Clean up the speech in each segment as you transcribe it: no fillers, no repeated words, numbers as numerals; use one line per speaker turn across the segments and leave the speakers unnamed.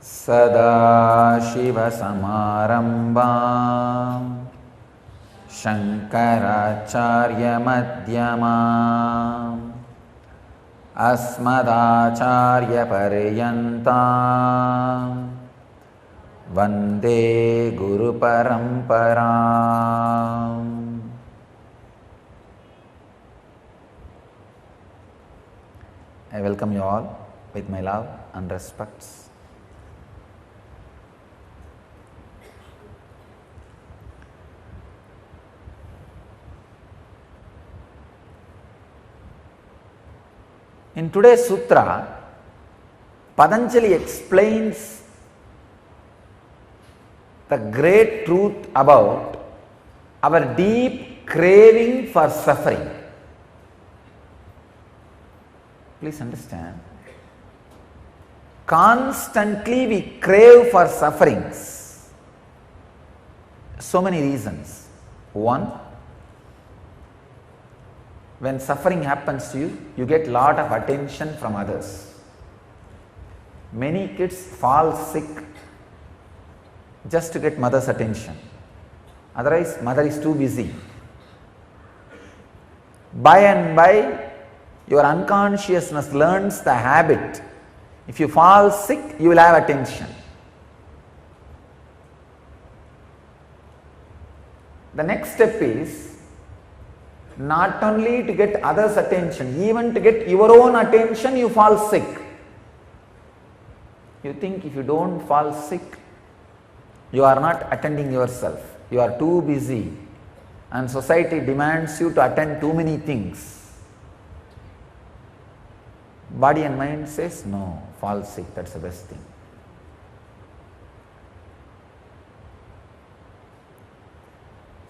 सदाशिवसमारम्भां शङ्कराचार्यमध्यमाम् अस्मदाचार्यपर्यन्तां वन्दे गुरुपरम्पराम्। I welcome you all with my love and respects. In today's sutra, Patanjali explains the great truth about our deep craving for suffering. Please understand, constantly we crave for sufferings. So many reasons. One, when suffering happens to you, you get lot of attention from others. Many kids fall sick just to get mother's attention. Otherwise, mother is too busy. By and by, your unconsciousness learns the habit. If you fall sick, you will have attention. The next step is not only to get others' attention, even to get your own attention, you fall sick. You think if you don't fall sick, you are not attending yourself. You are too busy, and society demands you to attend too many things. Body and mind says, no, fall sick, that's the best thing.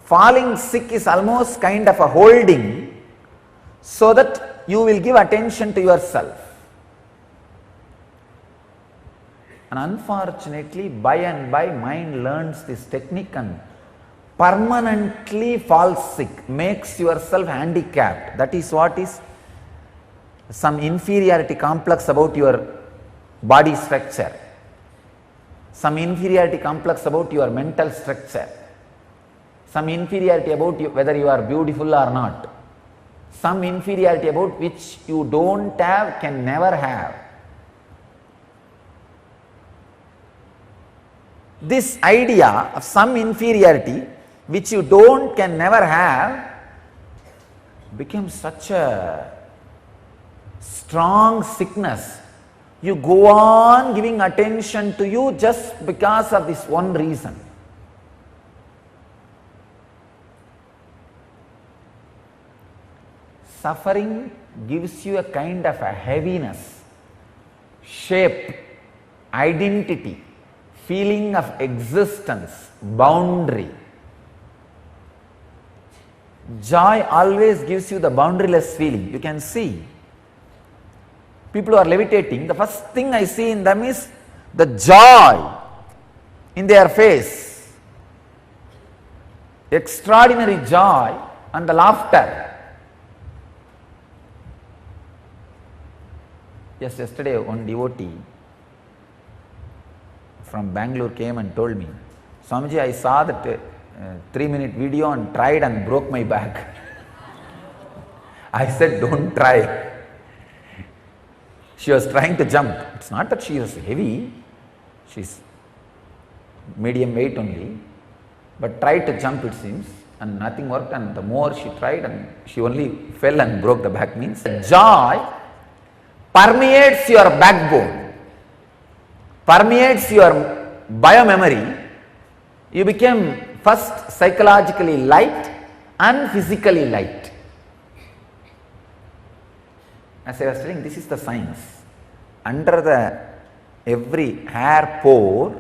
Falling sick is almost kind of a holding so that you will give attention to yourself. And unfortunately, by and by, mind learns this technique and permanently falls sick, makes yourself handicapped. That is what is some inferiority complex about your body structure, some inferiority complex about your mental structure, some inferiority about you, whether you are beautiful or not, some inferiority about which you don't have, can never have. This idea of some inferiority which you don't, can never have, becomes such a strong sickness. You go on giving attention to you just because of this one reason. Suffering gives you a kind of a heaviness, shape, identity, feeling of existence, boundary. Joy always gives you the boundaryless feeling. You can see people who are levitating, the first thing I see in them is the joy in their face, extraordinary joy and the laughter. Just yesterday, one devotee from Bangalore came and told me, Swamiji, I saw that 3-minute video and tried and broke my back. I said, don't try. She was trying to jump. It's not that she was heavy, she's medium weight only, but tried to jump, it seems, and nothing worked, and the more she tried, and she only fell and broke the back. Means joy permeates your backbone, permeates your biomemory. You became first psychologically light and physically light. As I was telling, this is the science. Under the every hair pore,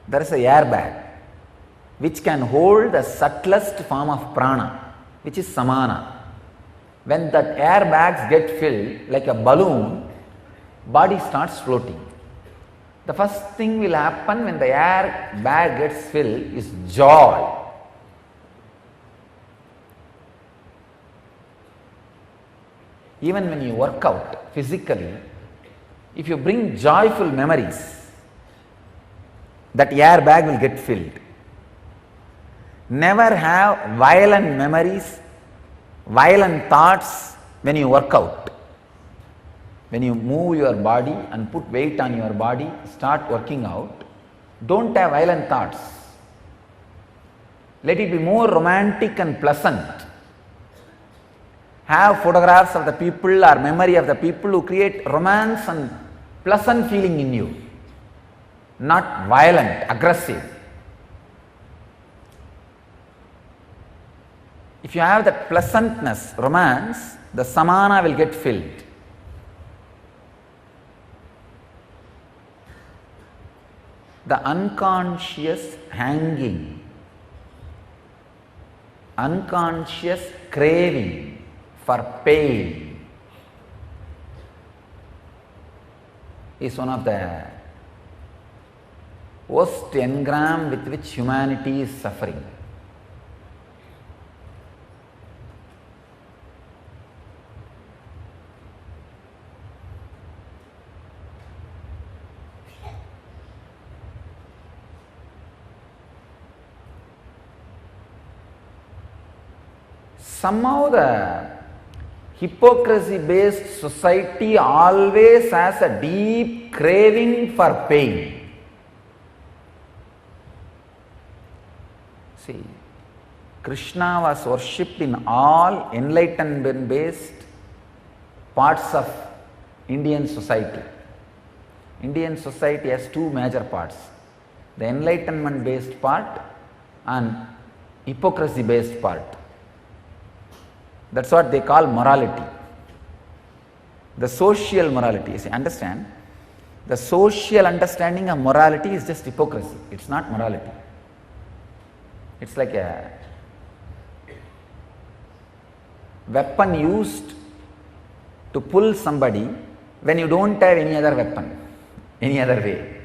there is a air bag which can hold the subtlest form of prana, which is samana. When that air bags get filled like a balloon, body starts floating. The first thing will happen when the air bag gets filled is joy. Even when you work out physically, If you bring joyful memories, that airbag will get filled. Never have violent memories, violent thoughts when you work out. When you move your body and put weight on your body, start working out, don't have violent thoughts. Let it be more romantic and pleasant. Have photographs of the people or memory of the people who create romance and pleasant feeling in you, not violent, aggressive. If you have that pleasantness, romance, the samana will get filled. The unconscious hanging, unconscious craving for pain is one of the worst engram with which humanity is suffering. Somehow the hypocrisy based society always has a deep craving for pain. See, Krishna was worshipped in all enlightenment based parts of Indian society. Indian society has two major parts, the enlightenment based part and hypocrisy based part. That's what they call morality. The social morality. See, understand, the social understanding of morality is just hypocrisy. It's not morality. It's like a weapon used to pull somebody when you don't have any other weapon, any other way.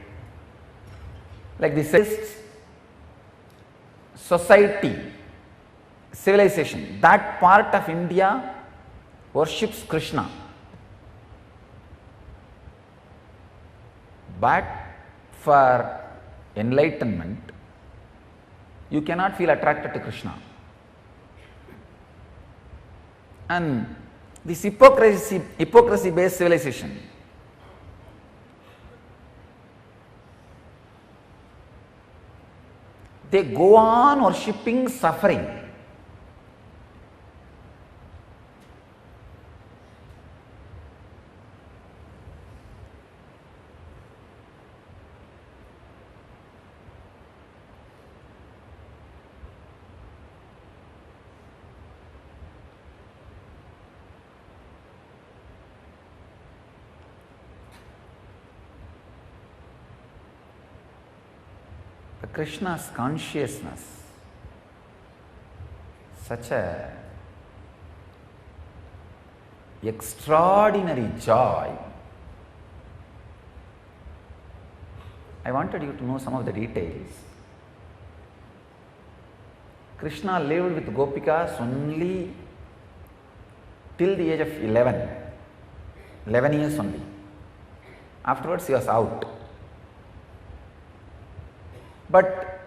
Like this society, civilization, that part of India worships Krishna. But for enlightenment, you cannot feel attracted to Krishna. And this hypocrisy based civilization, they go on worshipping suffering. Krishna's consciousness, such a extraordinary joy. I wanted you to know some of the details. Krishna lived with Gopikas only till the age of 11 years only. Afterwards he was out. But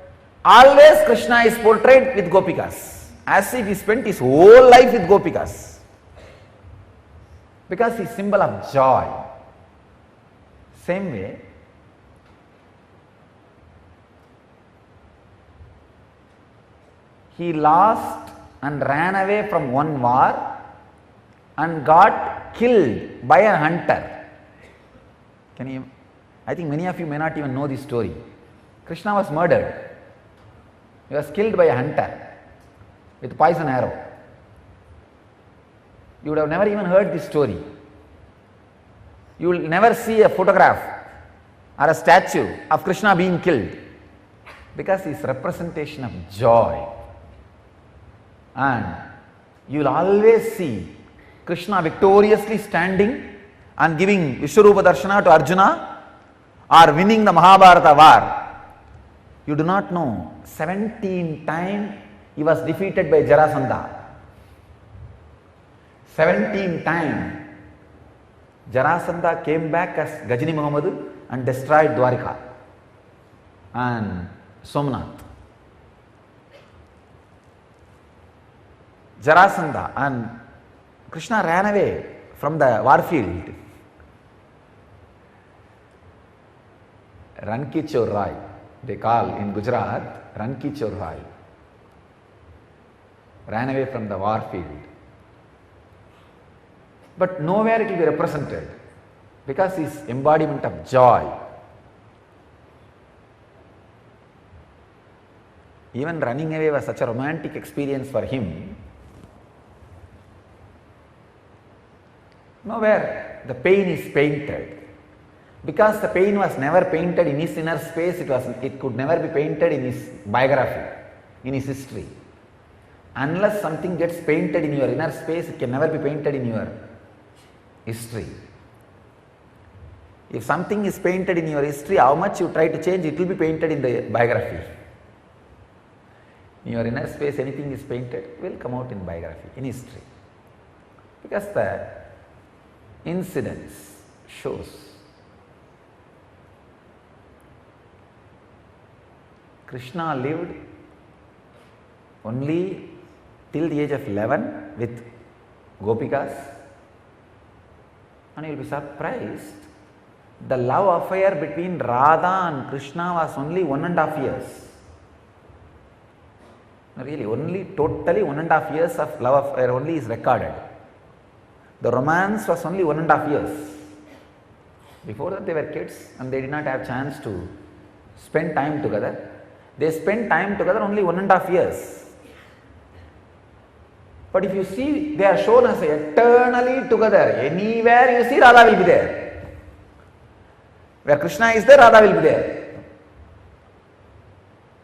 always Krishna is portrayed with Gopikas, as if he spent his whole life with Gopikas, because he is symbol of joy. Same way, he lost and ran away from one war and got killed by a hunter. I think many of you may not even know this story. Krishna was murdered. He was killed by a hunter with poison arrow. You would have never even heard this story. You will never see a photograph or a statue of Krishna being killed, because he is representation of joy. And you will always see Krishna victoriously standing and giving Vishwarupa Darshana to Arjuna, or winning the Mahabharata war. You do not know, 17 times he was defeated by Jarasandha. 17 times. Jarasandha came back as Gajini Muhammad and destroyed Dwarika and Somnath. Jarasandha and Krishna ran away from the war field. Rankichor Rai, they call in Gujarat, Rankichor Rai, ran away from the war field. But nowhere it will be represented because he is embodiment of joy. Even running away was such a romantic experience for him. Nowhere the pain is painted. Because the pain was never painted in his inner space, it could never be painted in his biography, in his history. Unless something gets painted in your inner space, it can never be painted in your history. If something is painted in your history, how much you try to change, it will be painted in the biography. In your inner space, anything is painted, will come out in biography, in history. Because the incidence shows. Krishna lived only till the age of 11 with Gopikas, and you will be surprised, the love affair between Radha and Krishna was only 1.5 years. Really, totally 1.5 years of love affair only is recorded. The romance was only 1.5 years. Before that they were kids and they did not have chance to spend time together. They spent time together only 1.5 years. But if you see, they are shown as eternally together. Anywhere you see, Radha will be there. Where Krishna is there, Radha will be there.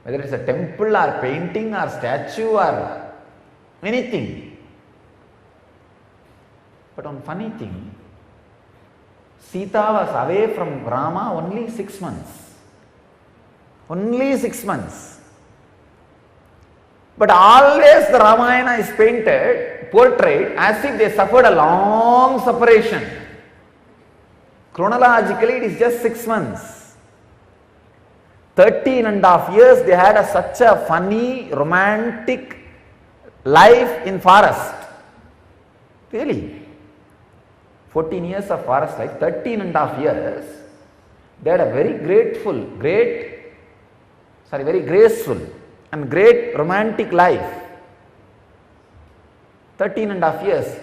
Whether it is a temple or painting or statue or anything. But one funny thing, Sita was away from Rama only 6 months. Only 6 months. But always the Ramayana is portrayed as if they suffered a long separation. Chronologically it is just 6 months. 13.5 years they had such a funny, romantic life in forest. Really. 14 years of forest life, 13.5 years, they had a very very graceful and great romantic life. 13.5 years,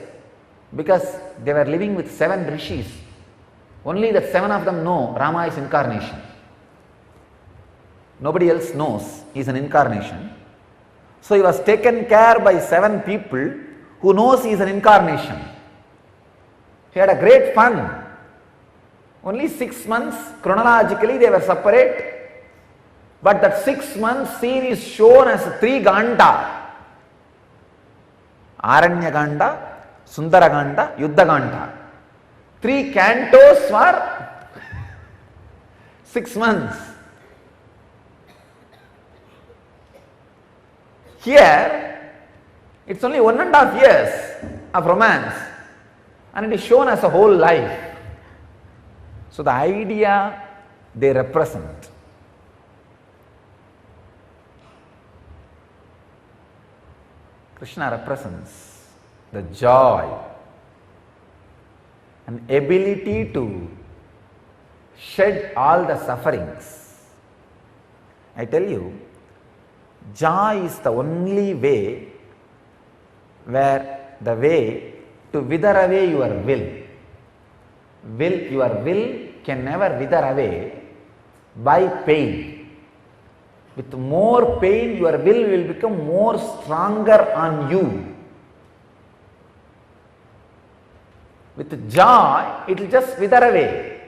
because they were living with 7 rishis. Only that 7 of them know Rama is incarnation. Nobody else knows he is an incarnation. So he was taken care by 7 people who knows he is an incarnation. He had a great fun. Only 6 months chronologically they were separate. But that 6 months scene is shown as 3 Ganda. Aranya Ganda, Sundara Ganda, Yuddha Ganda. 3 cantos for 6 months. Here, it's only 1.5 years of romance and it is shown as a whole life. So the idea they represent. Krishna represents the joy and ability to shed all the sufferings. I tell you, joy is the only way to wither away your will. Your will can never wither away by pain. With more pain, your will become more stronger on you. With joy, it will just wither away.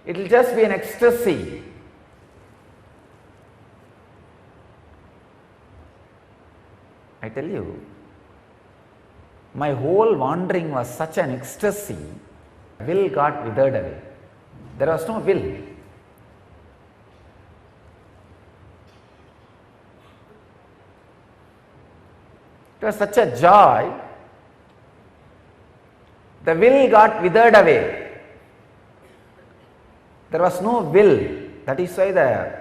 It will just be an ecstasy. I tell you, my whole wandering was such an ecstasy. Will got withered away. There was no will. It was such a joy, the will got withered away. There was no will. That is why the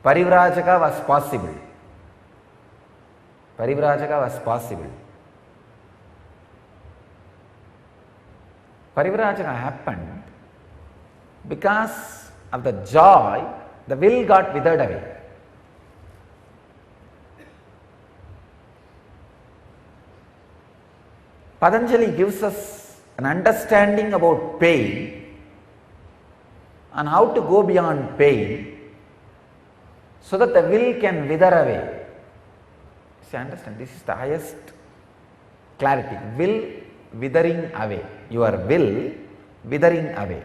Parivrajaka was possible. Parivrajaka was possible. Parivrajaka happened because of the joy, the will got withered away. Patanjali gives us an understanding about pain and how to go beyond pain so that the will can wither away. See, understand, this is the highest clarity. Will withering away. Your will withering away.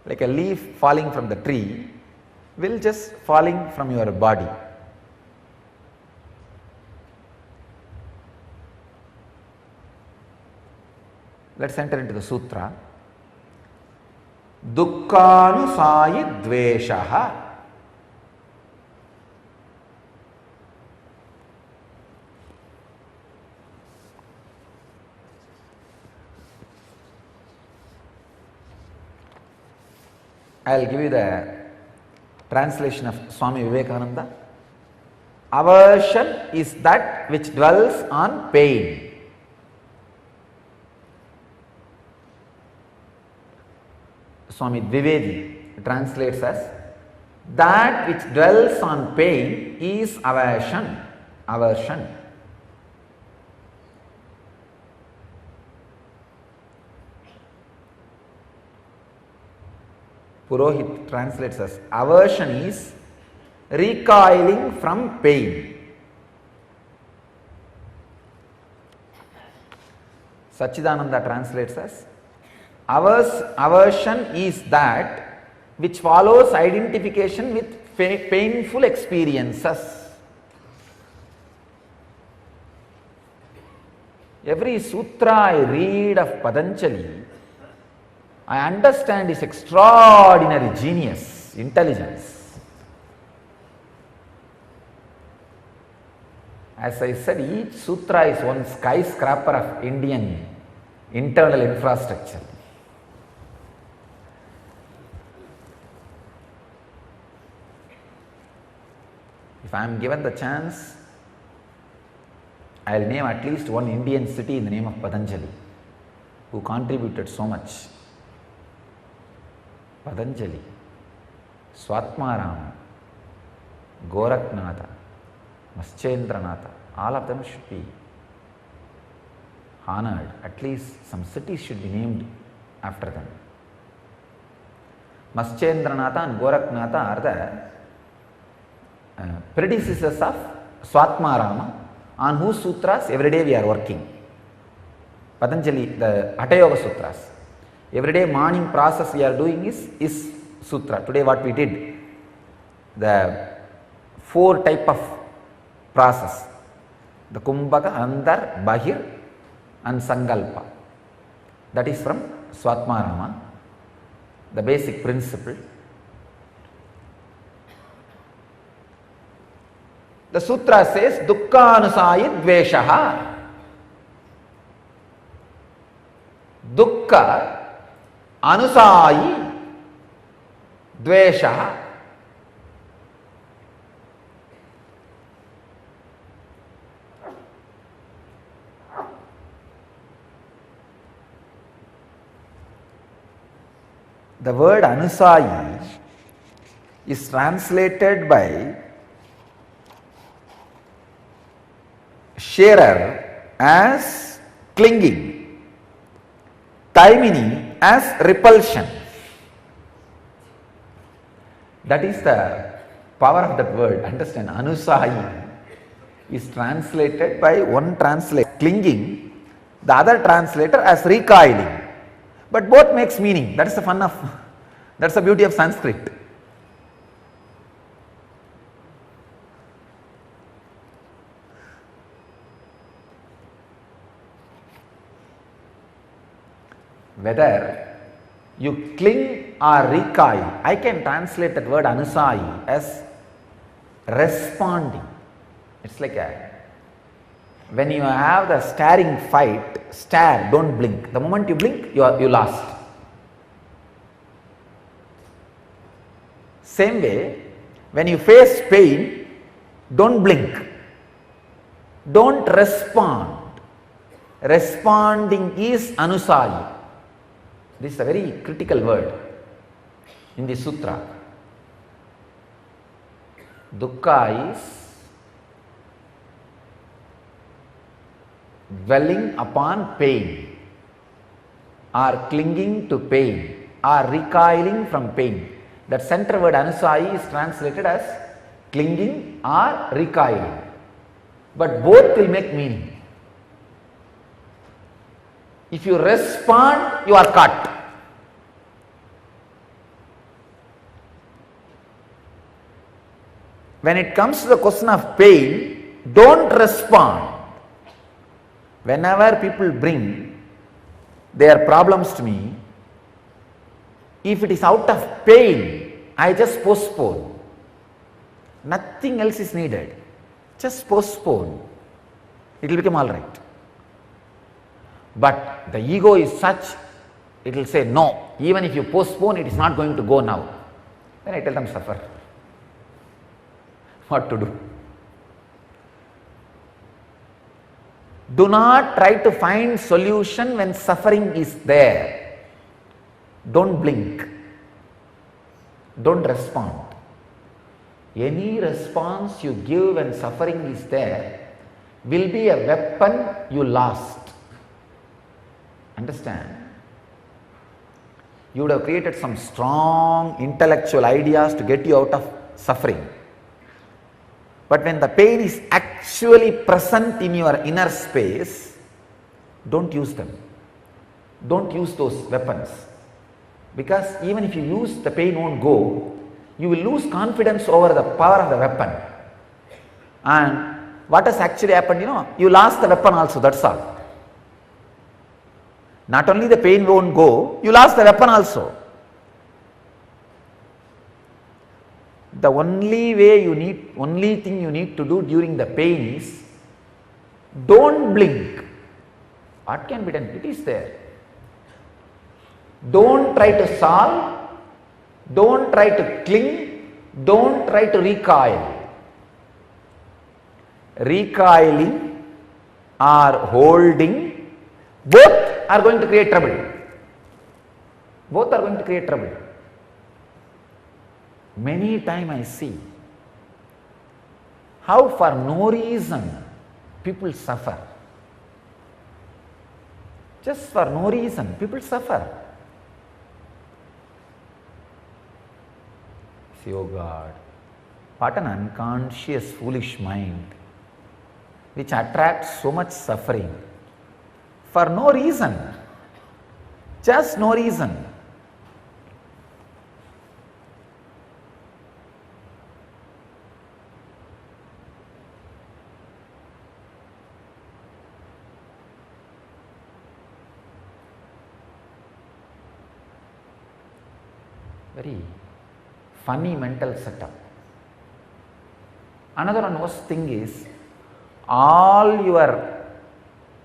Like a leaf falling from the tree, will just falling from your body. Let's enter into the sutra. Dukkhanusayi dveshaha. I will give you the translation of Swami Vivekananda. Aversion is that which dwells on pain. Swami Dvivedi translates as, that which dwells on pain is aversion. Aversion. Purohit translates as, aversion is recoiling from pain. Sachidananda translates as, aversion is that which follows identification with painful experiences. Every sutra I read of Patanjali, I understand his extraordinary genius, intelligence. As I said, each sutra is one skyscraper of Indian internal infrastructure. If I am given the chance, I will name at least one Indian city in the name of Patanjali, who contributed so much. Patanjali, Swatmarama, Goraknatha, Maschendranatha, all of them should be honored. At least some cities should be named after them. Maschendranatha and Goraknatha are the predecessors of Swatmarama, on whose sutras every day we are working. Patanjali, the Hatha Yoga Sutras. Every day morning process we are doing is sutra. Today what we did, the 4 type of process, the Kumbhaka, Andar, Bahir and Sankalpa. That is from Swatmarama, the basic principle. The sutra says, Dukkhanusayi dveshaha. Dukkha anusayi dveshaha. The word anusayi is translated by Scherer as clinging, Taimini as repulsion. That is the power of that word. Understand, anusayi is translated by one translator clinging, the other translator as recoiling. But both makes meaning. That is the fun of, that's the beauty of Sanskrit. Whether you cling or recoil, I can translate that word anusayi as responding. It's like a When you have the staring fight, stare, don't blink. The moment you blink, you lost. Same way, when you face pain, don't blink. Don't respond. Responding is anusayi. This is a very critical word in the sutra. Dukkha is dwelling upon pain, or clinging to pain, or recoiling from pain. That center word anusayi is translated as clinging or recoiling. But both will make meaning. If you respond, you are caught. When it comes to the question of pain, don't respond. Whenever people bring their problems to me, if it is out of pain, I just postpone. Nothing else is needed. Just postpone. It will become all right. But the ego is such, it will say no. Even if you postpone, it is not going to go now. Then I tell them, suffer. What to do? Do not try to find solution when suffering is there. Don't blink. Don't respond. Any response you give when suffering is there will be a weapon you lost. Understand? You would have created some strong intellectual ideas to get you out of suffering. But when the pain is actually present in your inner space, don't use them. Don't use those weapons. Because even if you use, the pain won't go. You will lose confidence over the power of the weapon. And what has actually happened, you lost the weapon also, that's all. Not only the pain won't go, you lost the weapon also. The only thing you need to do during the pain is, don't blink. What can be done? It is there. Don't try to solve, don't try to cling, don't try to recoil. Recoiling or holding, both are going to create trouble. Both are going to create trouble. Many times I see how for no reason people suffer. Just for no reason people suffer. See, oh God, what an unconscious, foolish mind which attracts so much suffering for no reason, just no reason. Very funny mental setup. Another one worst thing is, all your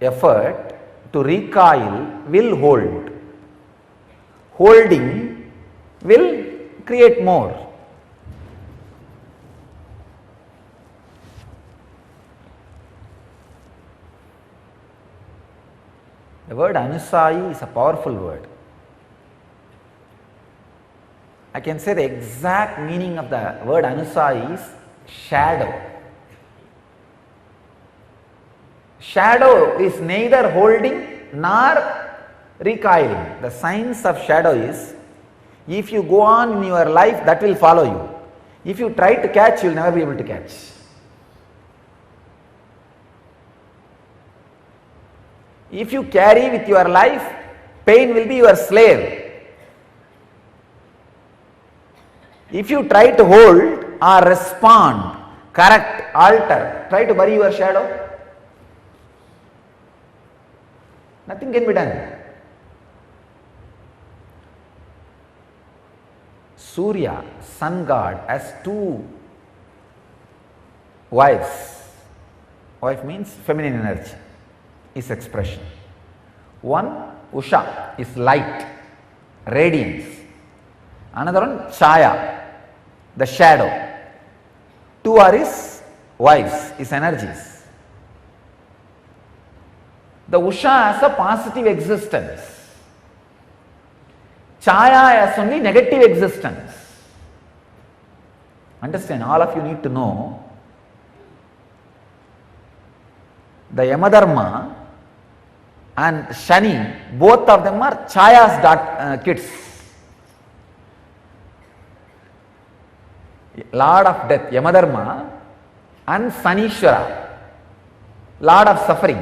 effort to recoil will hold. Holding will create more. The word anusayi is a powerful word. I can say the exact meaning of the word anusayi is shadow. Shadow is neither holding nor recoiling. The science of shadow is, if you go on in your life, that will follow you. If you try to catch, you will never be able to catch. If you carry with your life, pain will be your slave. If you try to hold or respond, correct, alter, try to bury your shadow, nothing can be done. Surya, sun god, has two wives. Wife means feminine energy is expression. One, Usha, is light, radiance. Another one, Chaya, the shadow. Two are his wives, his energies. The Usha has a positive existence. Chaya has only negative existence. Understand, all of you need to know the Yamadharma and Shani, both of them are Chaya's kids. Lord of death, Yamadharma, and Sanishwara, Lord of suffering.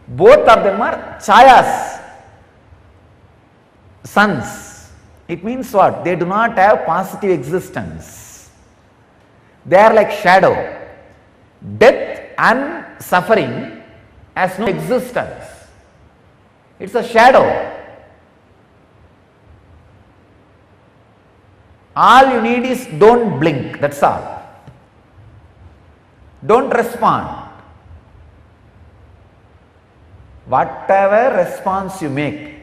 Both of them are Chaya's sons. It means what? They do not have positive existence. They are like shadow. Death and suffering has no existence. It's a shadow. All you need is don't blink, that's all. Don't respond. Whatever response you make,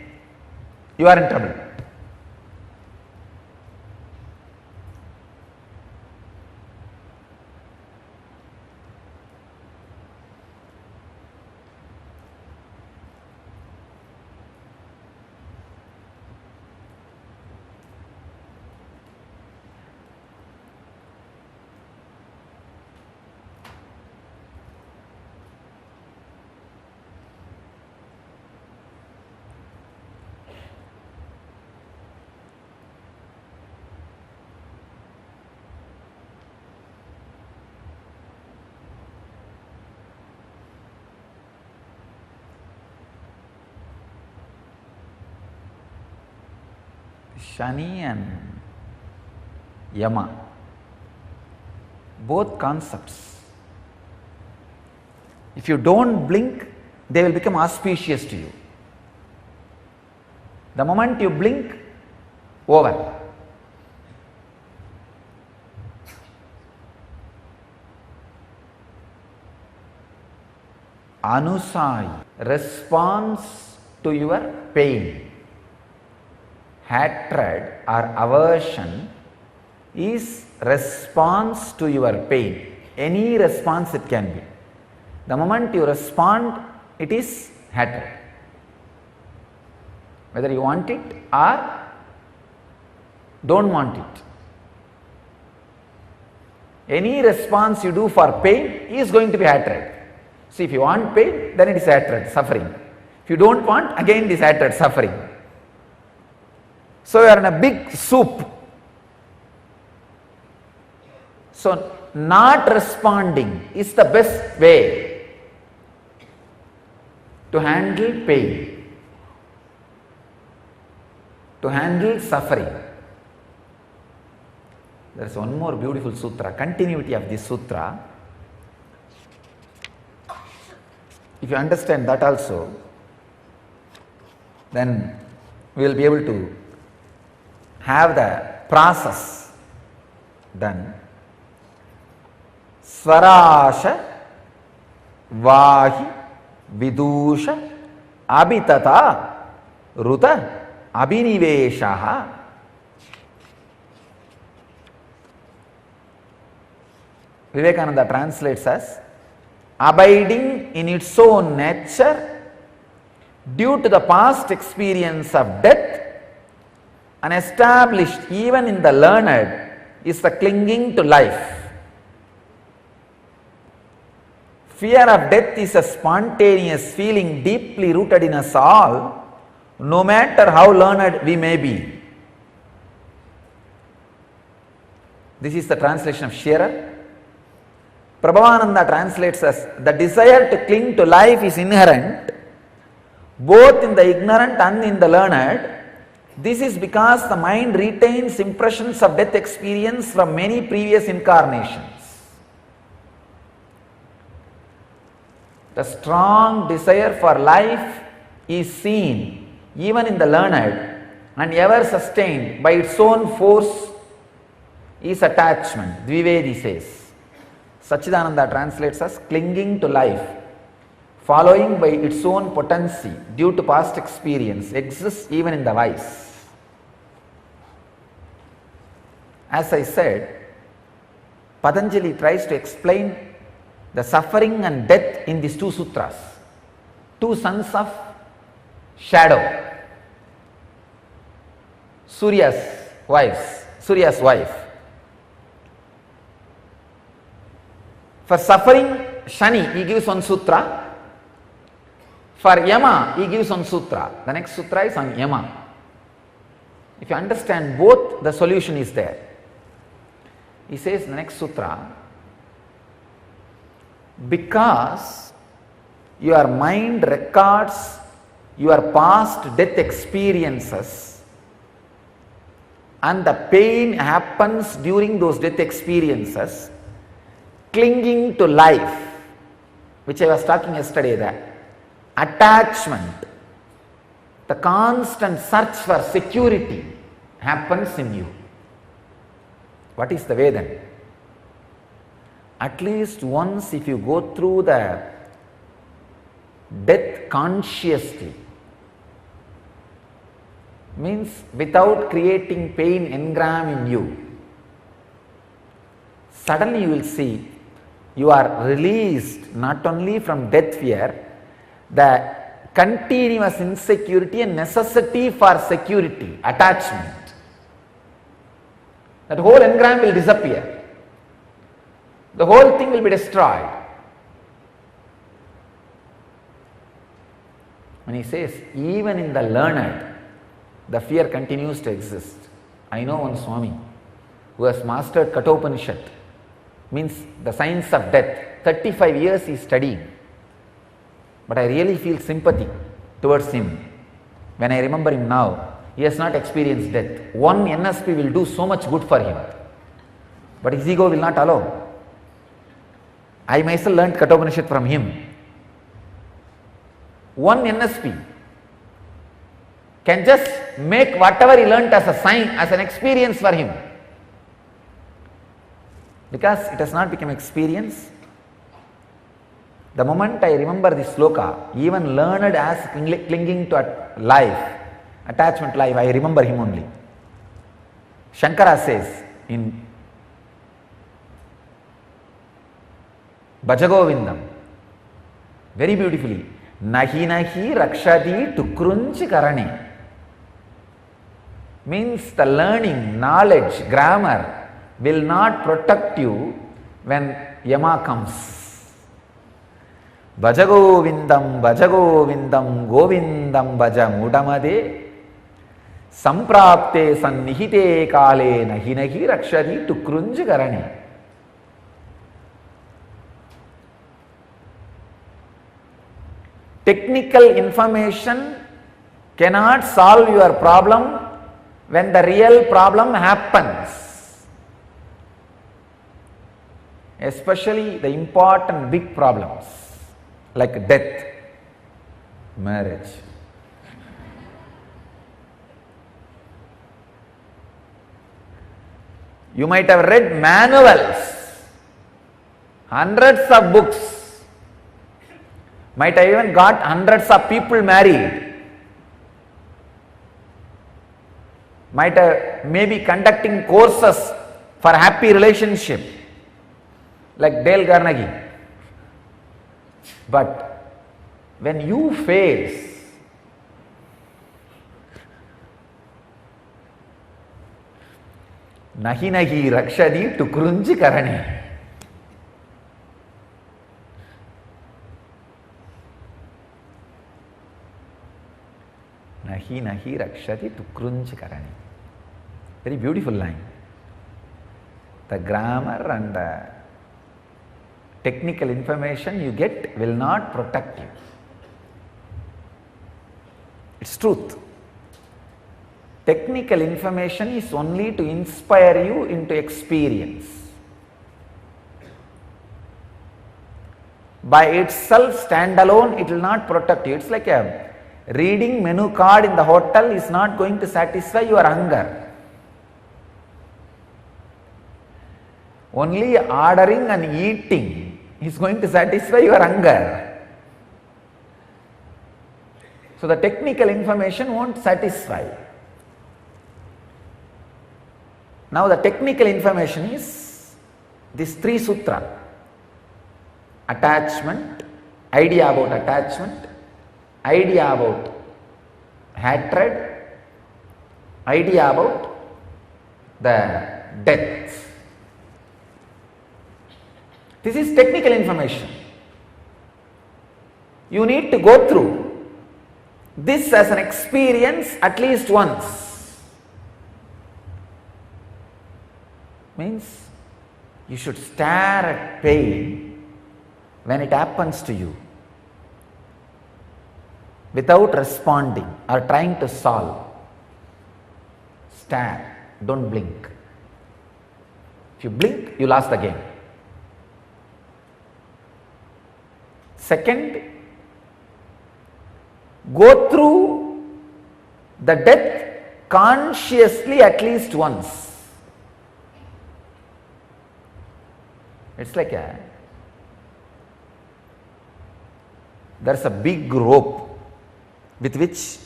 you are in trouble. Shani and Yama, both concepts. If you don't blink, they will become auspicious to you. The moment you blink, over. Anusai, response to your pain. Hatred or aversion is response to your pain. Any response it can be. The moment you respond, it is hatred. Whether you want it or don't want it. Any response you do for pain is going to be hatred. So if you want pain, then it is hatred, suffering. If you don't want, again it is hatred, suffering. So you are in a big soup. So not responding is the best way to handle pain, to handle suffering. There is one more beautiful sutra, continuity of this sutra. If you understand that also, then we will be able to have the process done. Swarasha Vahi Vidusha Abhitata Ruta Abhiniveshaha. Vivekananda translates as abiding in its own nature due to the past experience of death, and established even in the learned, is the clinging to life. Fear of death is a spontaneous feeling deeply rooted in us all, no matter how learned we may be. This is the translation of Shearer. Prabhavananda translates as, the desire to cling to life is inherent both in the ignorant and in the learned. This is because the mind retains impressions of death experience from many previous incarnations. The strong desire for life is seen even in the learned and ever sustained by its own force is attachment. Dvivedi says, Sachidananda translates as clinging to life, following by its own potency due to past experience, exists even in the wise. As I said, Patanjali tries to explain the suffering and death in these two sutras. Two sons of shadow, Surya's wife. For suffering, Shani, he gives one sutra. For Yama, he gives one sutra. The next sutra is on Yama. If you understand both, the solution is there. He says in the next sutra, because your mind records your past death experiences and the pain happens during those death experiences, clinging to life, which I was talking yesterday, that attachment, the constant search for security happens in you. What is the way then? At least once, if you go through the death consciously, means without creating pain engram in you, suddenly you will see you are released not only from death fear, the continuous insecurity and necessity for security, attachment. That whole engram will disappear. The whole thing will be destroyed. When he says, even in the learned, the fear continues to exist. I know one Swami who has mastered Kathopanishad, means the science of death. 35 years he is studying. But I really feel sympathy towards him. When I remember him now, he has not experienced death. One NSP will do so much good for him. But his ego will not allow. I myself learned Kathopanishad from him. One NSP can just make whatever he learnt as a sign, as an experience for him. Because it has not become experience. The moment I remember this sloka, even learned as clinging to life, attachment life, I remember him only. Shankara says in Bhajagovindam, very beautifully, Nahi nahi rakshadi tukrunch karane. Means the learning, knowledge, grammar will not protect you when Yama comes. Bhajagovindam, Bhajagovindam, Govindam Bhaja Mudamade Samprapte Sannihite Kale Nahi nahi rakshadi tukrunj karane. Technical information cannot solve your problem when the real problem happens. Especially the important big problems like death, marriage. You might have read manuals, hundreds of books, might have even got hundreds of people married, might have maybe conducting courses for happy relationship like Dale Carnegie. But when you face Nahi nahi rakshadi tukrunji karane, Nahi nahi rakshati tukrunj karani. Very beautiful line. The grammar and the technical information you get will not protect you. It's truth. Technical information is only to inspire you into experience. By itself, standalone, it will not protect you. It's like a reading menu card in the hotel is not going to satisfy your hunger. Only ordering and eating is going to satisfy your hunger. So the technical information won't satisfy. Now the technical information is this 3 sutra. Attachment, idea about attachment, idea about hatred, idea about the death. This is technical information. You need to go through this as an experience at least once. Means you should stare at pain when it happens to you without responding or trying to solve. Stare, don't blink. If you blink, you lost the game. Second, go through the death consciously at least once. It's like there's a big rope with which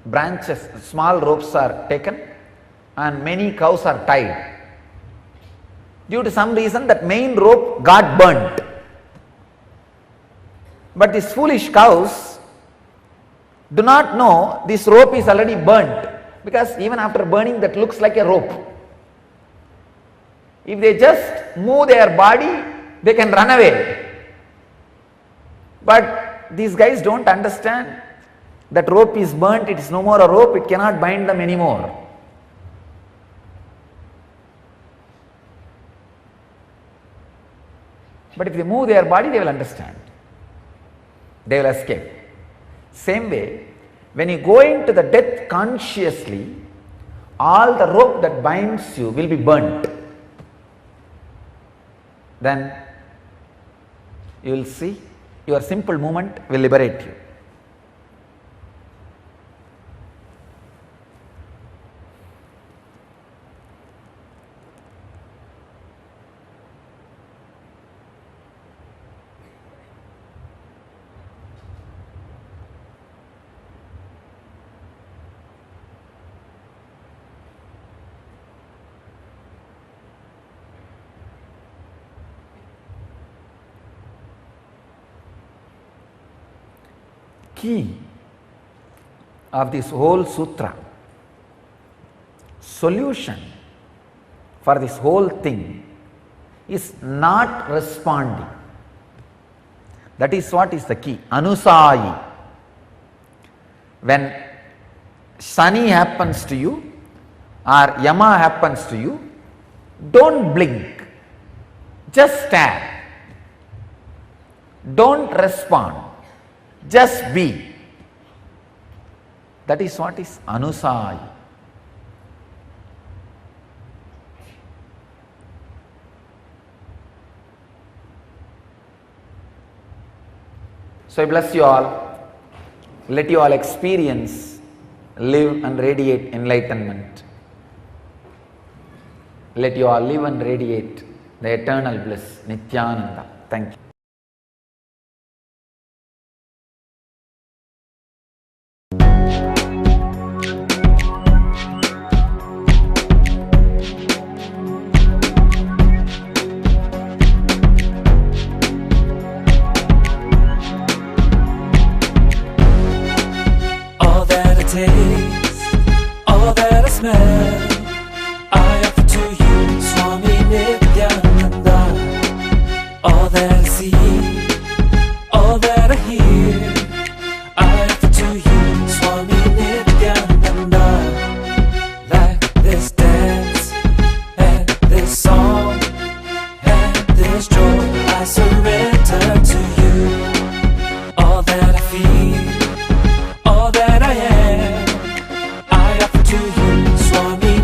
branches, small ropes are taken and many cows are tied. Due to some reason that main rope got burnt. But these foolish cows do not know this rope is already burnt, because even after burning that looks like a rope. If they just move their body, they can run away. But these guys don't understand that rope is burnt, it is no more a rope, it cannot bind them anymore. But if they move their body, they will understand. They will escape. Same way, when you go into the death consciously, all the rope that binds you will be burnt. Then you will see your simple movement will liberate you. Key of this whole sutra, solution for this whole thing is not responding. That is what is the key. Anusayi. When Shani happens to you or Yama happens to you, don't blink. Just stare. Don't respond. Just be. That is what is Anusayi. So I bless you all. Let you all experience, live and radiate enlightenment. Let you all live and radiate the eternal bliss, Nityananda. Thank you.
All that I smell, I offer to you, Swami Nityananda. All that I see, all that I hear, I offer to you, Swami Nityananda. Like this dance, and this song, and this joy, I surrender to you. All that I feel, all that I am, I offer to you, Swami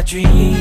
dream.